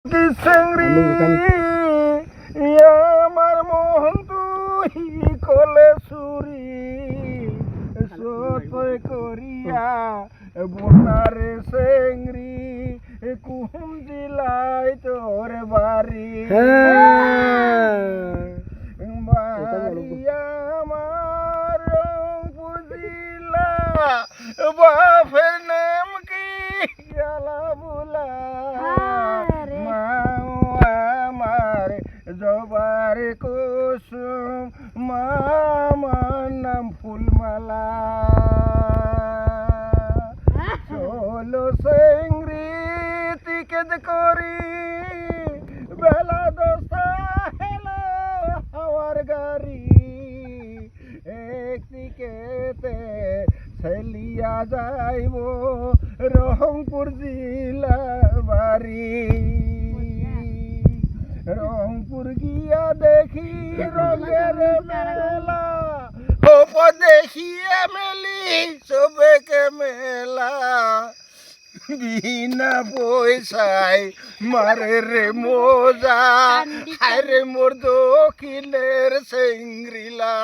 কিসেংরি আমার মোহন তুই কলে সুরি সতয় করিয়া বোনারে সেংরি কোন জেলায় তোর বাড়ি বাড়িয়া আমার রংপুর জেলা বাপের নাম কি আলা বুলা আমার জবার কুসুম মামার নাম ফুলমালা চলো সেংরি টিকেট করি বেলা 10টা হেলো হাওয়ার গাড়ি এক টিকেটে ছেলিয়া যাইব রংপুর জেলা বাড়ি রংপুর গিয়া দেখি রঙের মেলা হোপ দেখিয়ে মেলি সবেকে মেলা বিনা পয়সায় মারে রে মোজা হায়রে মোর দক্ষিণের সেংরিলা